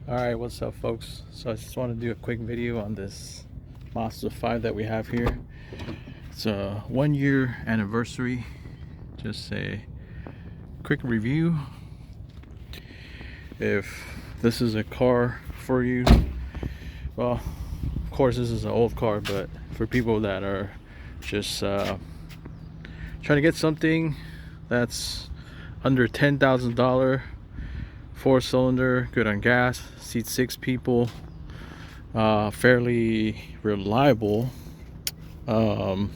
Alright, what's up folks? So I just want to do a quick video on this Mazda 5 that we have here. It's a 1-year anniversary. Just a quick review. If this is a car for you, well, of course this is an old car, but for people that are just trying to get something that's under $10,000, 4-cylinder, good on gas, seats 6 people, fairly reliable, and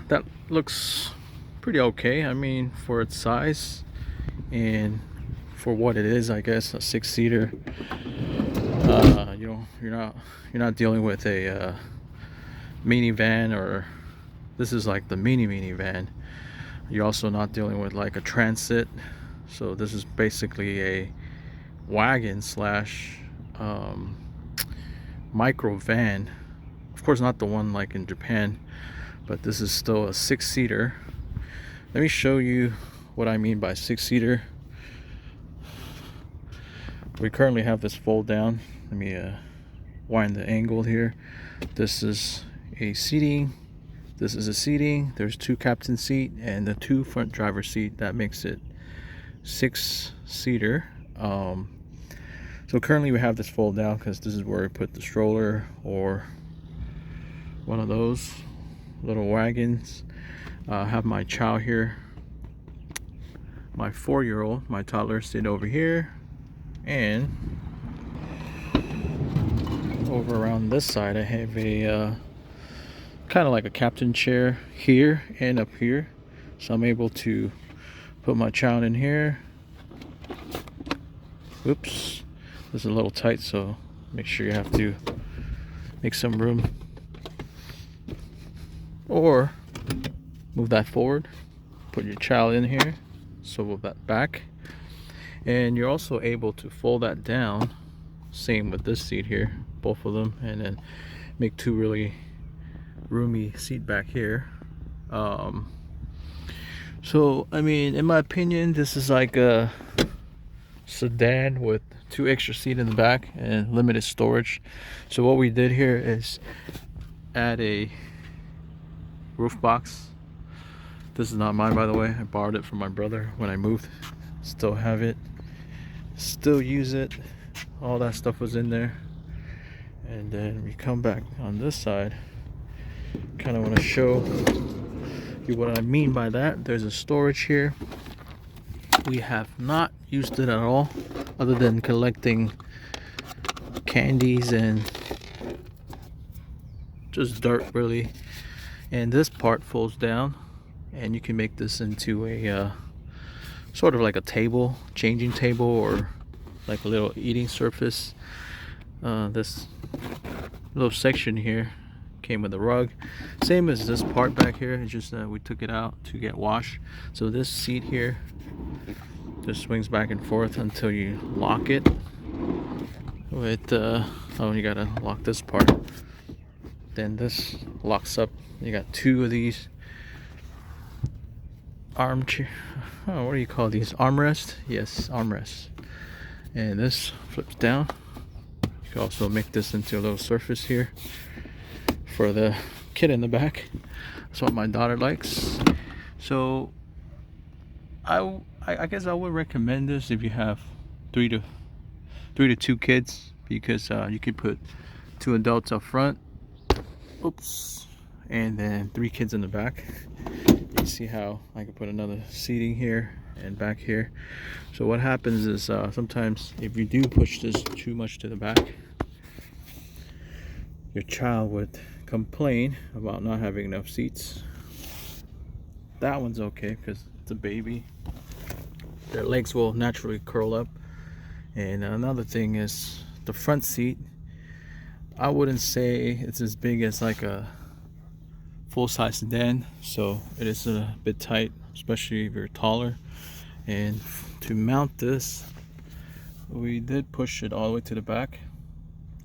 that looks pretty okay. I mean, for its size and for what it is, I guess a 6-seater. You're not dealing with a minivan, or this is like the minivan. You're also not dealing with like a transit, so this is basically a wagon slash microvan. Of course not the one like in Japan, but this is still a 6-seater. Let me show you what I mean by 6-seater. We currently have this fold down. Let me wind the angle here. This is a seating. This is a seating. There's 2 captain seat and the 2 front driver seat. That makes it 6-seater. So currently we have this fold down because this is where we put the stroller or one of those little wagons. I have my chow here. My 4-year-old, my toddler, sit over here, and over around this side I have a kind of like a captain chair here and up here, so I'm able to put my child in here. Oops, this is a little tight, so make sure you have to make some room, or move that forward, put your child in here, swivel that back, and you're also able to fold that down, same with this seat here, both of them, and then make 2 really roomy seat back here. So I mean, in my opinion, this is like a sedan with 2 extra seats in the back and limited storage. So what we did here is add a roof box. This is not mine, by the way. I borrowed it from my brother when I moved. Still have it, still use it. All that stuff was in there. And then we come back on this side. Kind of want to show you what I mean by that. There's a storage here. We have not used it at all, other than collecting candies and just dirt, really. And this part folds down, and you can make this into a sort of like a table, changing table, or like a little eating surface. This little section here came with a rug, same as this part back here. It's just we took it out to get washed. So this seat here just swings back and forth until you lock it with oh, you gotta lock this part, then this locks up. You got 2 of these armchair, oh, what do you call these, armrest? Yes, armrest. And this flips down. You can also make this into a little surface here for the kid in the back. That's what my daughter likes. So I guess I would recommend this if you have 3 to 2 kids, because you could put 2 adults up front, oops, and then 3 kids in the back. You see how I can put another seating here and back here. So what happens is sometimes if you do push this too much to the back, your child would complain about not having enough seats. That one's okay because it's a baby. Their legs will naturally curl up. And another thing is the front seat. I wouldn't say it's as big as like a full-size sedan, so it is a bit tight, especially if you're taller. And to mount this, we did push it all the way to the back,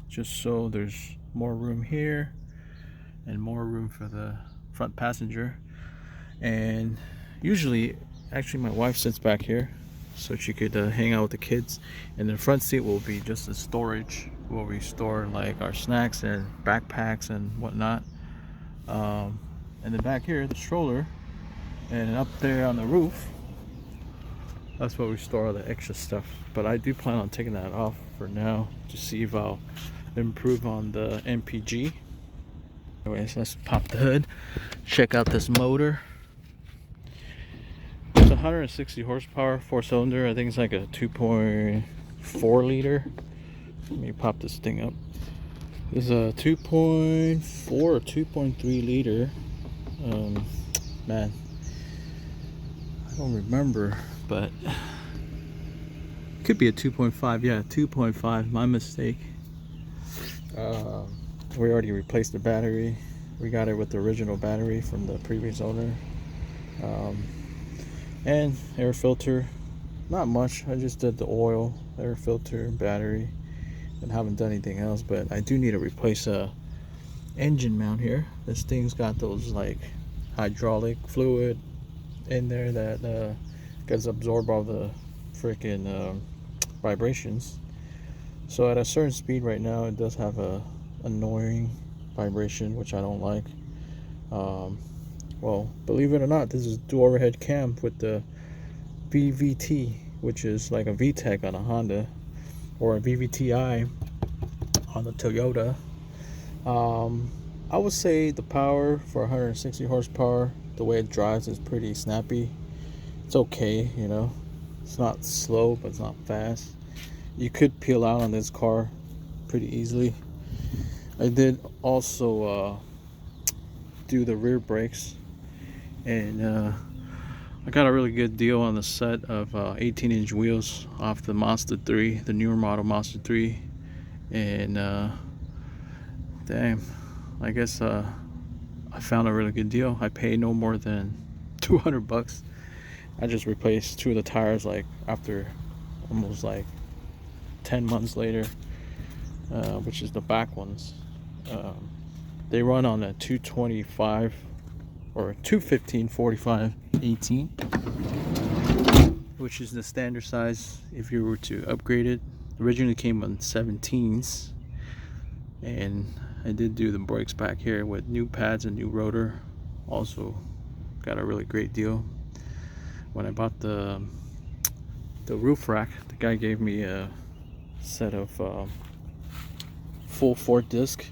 just so there's more room here and more room for the front passenger. And usually, actually, my wife sits back here, so she could hang out with the kids. And the front seat will be just a storage where we store like our snacks and backpacks and whatnot. And then back here, the stroller, and up there on the roof, that's where we store all the extra stuff. But I do plan on taking that off for now to see if I'll improve on the MPG. Anyways, let's pop the hood, check out this motor. It's 160 horsepower, 4-cylinder. I think it's like a 2.4 liter. Let me pop this thing up. This is a 2.4 or 2.3 liter. Man, I don't remember, but it could be a 2.5. Yeah, 2.5. My mistake. We already replaced the battery. We got it with the original battery from the previous owner. And air filter, not much. I just did the oil, air filter, battery, and haven't done anything else. But I do need to replace a engine mount here. This thing's got those like hydraulic fluid in there that gets absorbed all the freaking vibrations. So at a certain speed right now, it does have a annoying vibration, which I don't like. Well, believe it or not, this is dual overhead cam with the VVT, which is like a VTEC on a Honda, or a VVTi on the Toyota. I would say the power for 160 horsepower, the way it drives is pretty snappy. It's okay, you know. It's not slow, but it's not fast. You could peel out on this car pretty easily. I did also do the rear brakes, and I got a really good deal on the set of 18-inch wheels off the Mazda5, the newer model Mazda5. And damn, I guess I found a really good deal. I paid no more than $200. I just replaced 2 of the tires like after almost like 10 months later, which is the back ones. They run on a 225 or 215 45 18, which is the standard size if you were to upgrade it. Originally came on 17s, and I did do the brakes back here with new pads and new rotor. Also got a really great deal. When I bought the roof rack, the guy gave me a set of full 4-disc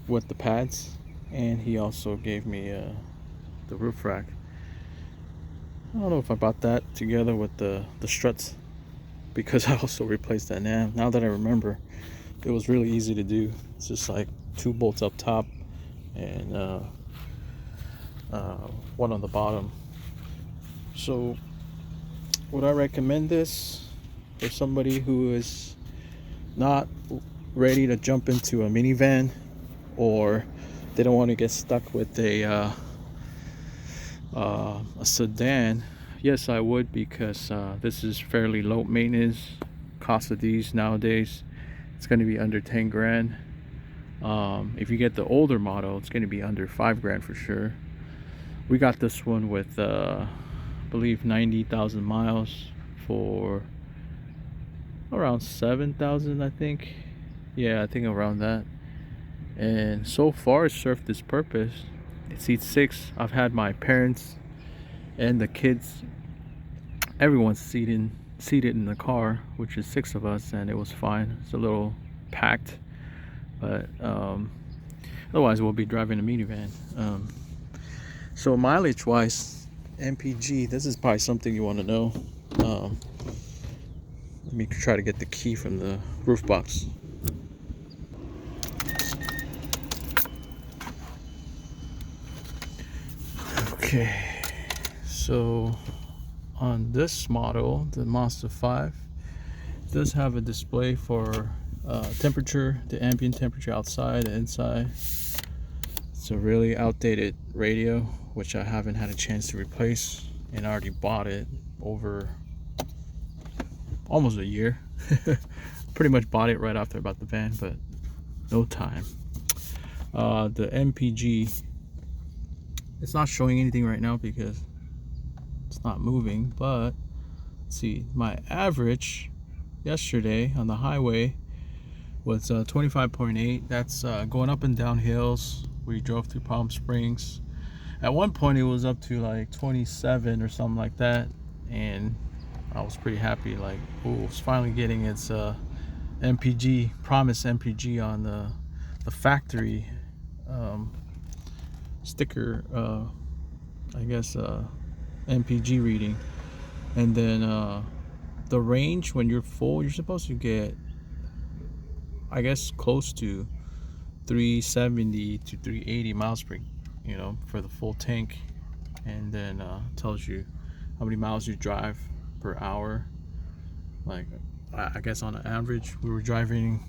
with the pads, and he also gave me the roof rack. I don't know if I bought that together with the struts, because I also replaced that. Now that I remember, it was really easy to do. It's just like 2 bolts up top and 1 on the bottom. So would I recommend this for somebody who is not ready to jump into a minivan, or they don't want to get stuck with a sedan? Yes, I would, because this is fairly low maintenance. Cost of these nowadays, it's going to be under 10 grand. If you get the older model, it's going to be under 5 grand for sure. We got this one with I believe 90,000 miles for around 7,000, I think. Yeah, I think around that. And so far it served its purpose. It seats 6. I've had my parents and the kids, everyone's seated in the car, which is 6 of us, and it was fine. It's a little packed, but otherwise we'll be driving a minivan. So mileage wise, MPG, this is probably something you want to know. Let me try to get the key from the roof box. Okay, so on this model, the Mazda5, it does have a display for temperature, the ambient temperature outside and inside. It's a really outdated radio, which I haven't had a chance to replace, and I already bought it over almost a year. Pretty much bought it right after I bought the van, but no time. The MPG, it's not showing anything right now because it's not moving, but let's see, my average yesterday on the highway was 25.8. That's going up and down hills. We drove through Palm Springs. At one point it was up to like 27 or something like that, and I was pretty happy. Like, oh, it's finally getting its MPG, promised MPG on the factory sticker, I guess MPG reading. And then the range, when you're full, you're supposed to get, I guess, close to 370 to 380 miles per, for the full tank. And then tells you how many miles you drive per hour. Like, I guess on an average, we were driving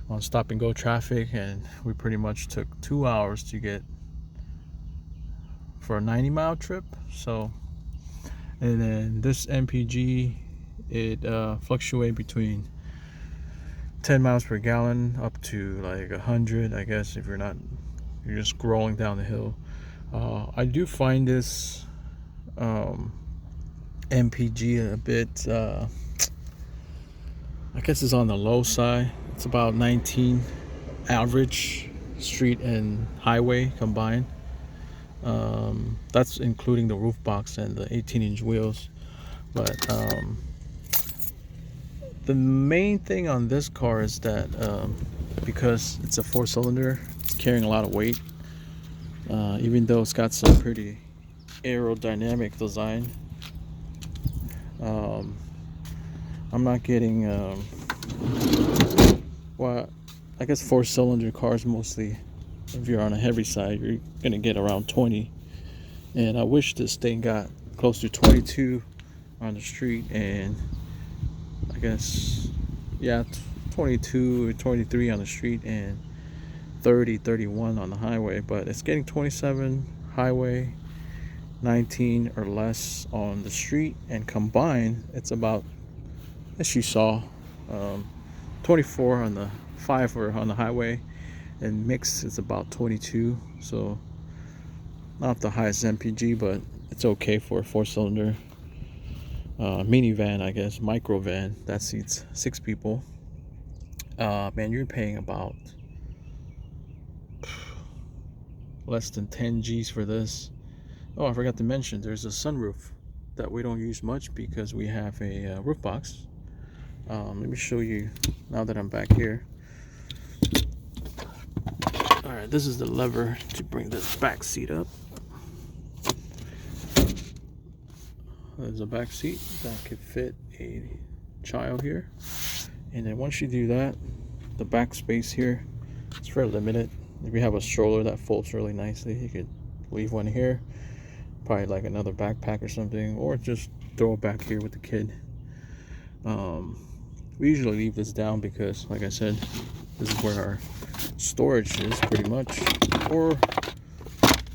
on stop and go traffic, and we pretty much took 2 hours to get for a 90-mile trip. So, and then this MPG, it fluctuates between 10 miles per gallon up to like 100, I guess, if you're just rolling down the hill. I do find this MPG a bit, I guess it's on the low side. It's about 19 average, street and highway combined. That's including the roof box and the 18-inch wheels. But the main thing on this car is that because it's a 4-cylinder, it's carrying a lot of weight. Even though it's got some pretty aerodynamic design, I'm not getting well, I guess 4-cylinder cars mostly, if you're on a heavy side, you're gonna get around 20, and I wish this thing got close to 22 on the street, and I guess, yeah, 22 or 23 on the street, and 30, 31 on the highway. But it's getting 27 highway, 19 or less on the street, and combined it's about, as you saw, 24 on the 5 or on the highway, and mixed it's about 22. So not the highest MPG, but it's okay for a 4-cylinder minivan, I guess, microvan that seats 6 people. Man, you're paying about less than 10 G's for this. Oh, I forgot to mention, there's a sunroof that we don't use much because we have a roof box. Let me show you now that I'm back here. Alright, this is the lever to bring this back seat up. There's a back seat that could fit a child here. And then once you do that, the back space here, it's very limited. If you have a stroller that folds really nicely, you could leave one here, probably like another backpack or something, or just throw it back here with the kid. We usually leave this down because, like I said, this is where our storage is pretty much, or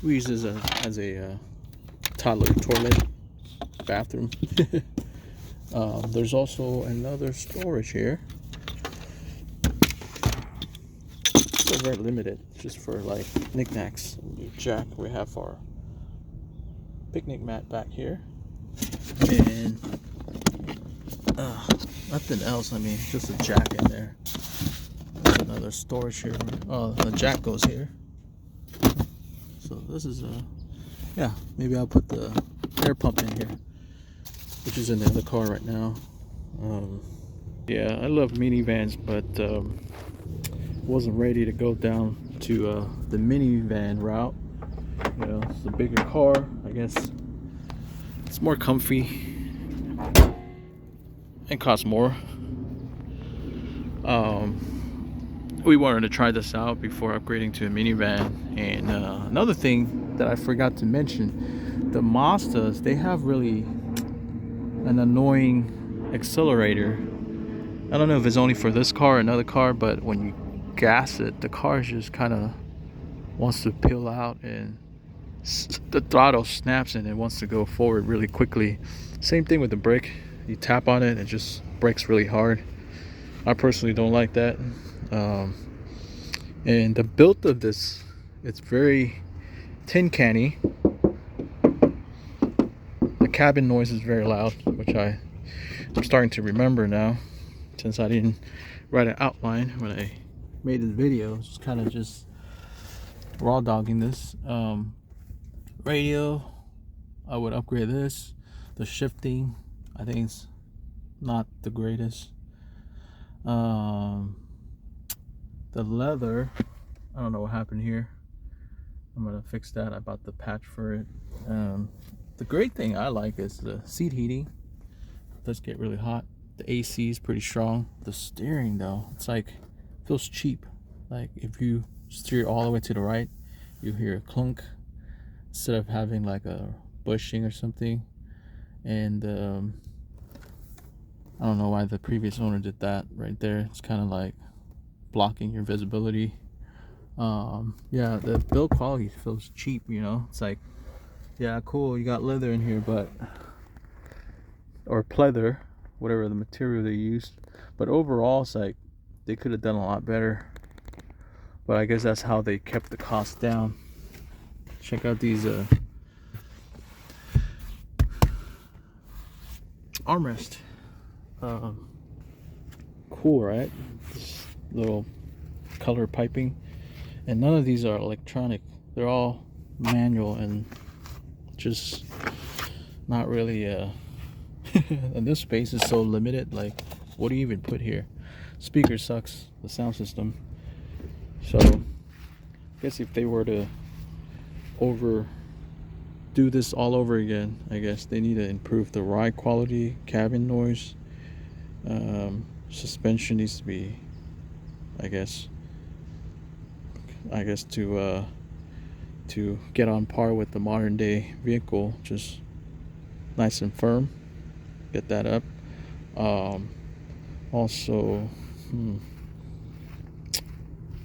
we use this as a toddler toilet bathroom. There's also another storage here. Still very limited, just for like knickknacks. Jack, we have our picnic mat back here, and nothing else. I mean, just a jack in there. There's another storage here. Oh, the jack goes here. So this is yeah, maybe I'll put the air pump in here, which is in the other car right now. Yeah, I love minivans, but wasn't ready to go down to the minivan route. You know, it's a bigger car. I guess it's more comfy and costs more. We wanted to try this out before upgrading to a minivan. And another thing that I forgot to mention, the Mazdas, they have really an annoying accelerator. I don't know if it's only for this car or another car, but when you gas it, the car just kind of wants to peel out, and the throttle snaps and it wants to go forward really quickly. Same thing with the brake. You tap on it, it just brakes really hard. I personally don't like that. And the build of this, it's very tin canny. The cabin noise is very loud, which I I'm starting to remember now, since I didn't write an outline when I made this video. Just kind of just raw dogging this. Radio, I would upgrade this. The shifting, I think it's not the greatest. The leather, I don't know what happened here. I'm gonna fix that. I bought the patch for it. The great thing I like is the seat heating. It does get really hot. The AC is pretty strong. The steering though, it's like, feels cheap. Like if you steer all the way to the right, you hear a clunk instead of having like a bushing or something. And I don't know why the previous owner did that right there. It's kind of like blocking your visibility. Yeah, the build quality feels cheap, you know. It's like, yeah, cool, you got leather in here, but, or pleather, whatever the material they used, but overall it's like they could have done a lot better. But I guess that's how they kept the cost down. Check out these armrest. Cool, right? This little color piping. And none of these are electronic. They're all manual and just not really and this space is so limited. Like, what do you even put here? Speaker sucks, the sound system. So I guess if they were to do this all over again, I guess they need to improve the ride quality, cabin noise, suspension needs to be, I guess to get on par with the modern day vehicle, just nice and firm. Get that up. Also, man,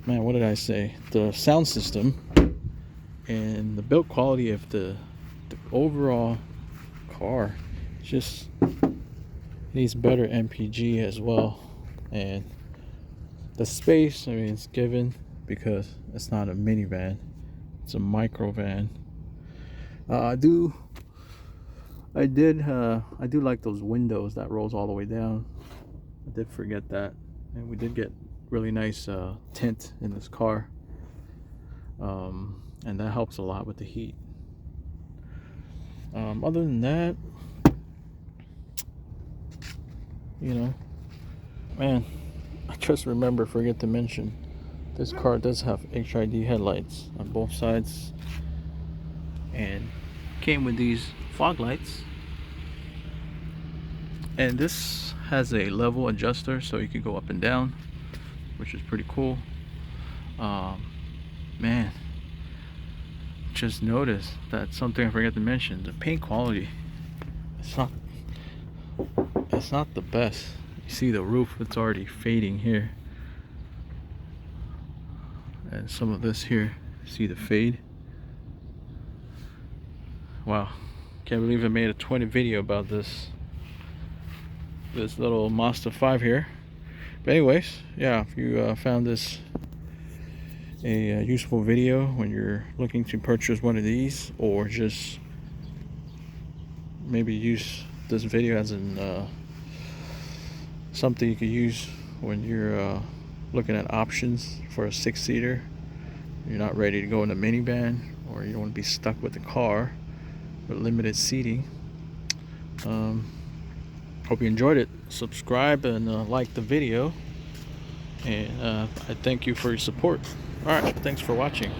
what did I say? The sound system and the build quality of the overall car just needs better MPG as well. And the space, I mean, it's given because it's not a minivan, it's a microvan. I do like those windows that rolls all the way down. I did forget that, and we did get really nice tint in this car, and that helps a lot with the heat. Other than that, you know, man, I just forget to mention, this car does have HID headlights on both sides, and came with these fog lights. And this has a level adjuster, so you can go up and down, which is pretty cool. Man, just noticed that something I forgot to mention. The paint quality, it's not the best. You see the roof, it's already fading here. And some of this here, see the fade. Wow, can't believe I made a 20 video about this little Mazda5 here. But anyways, yeah, if you found this a useful video when you're looking to purchase one of these, or just maybe use this video as an something you could use when you're looking at options for a 6-seater, you're not ready to go in a minivan, or you don't want to be stuck with the car with limited seating. Hope you enjoyed it. Subscribe and like the video, and I thank you for your support. Alright, thanks for watching.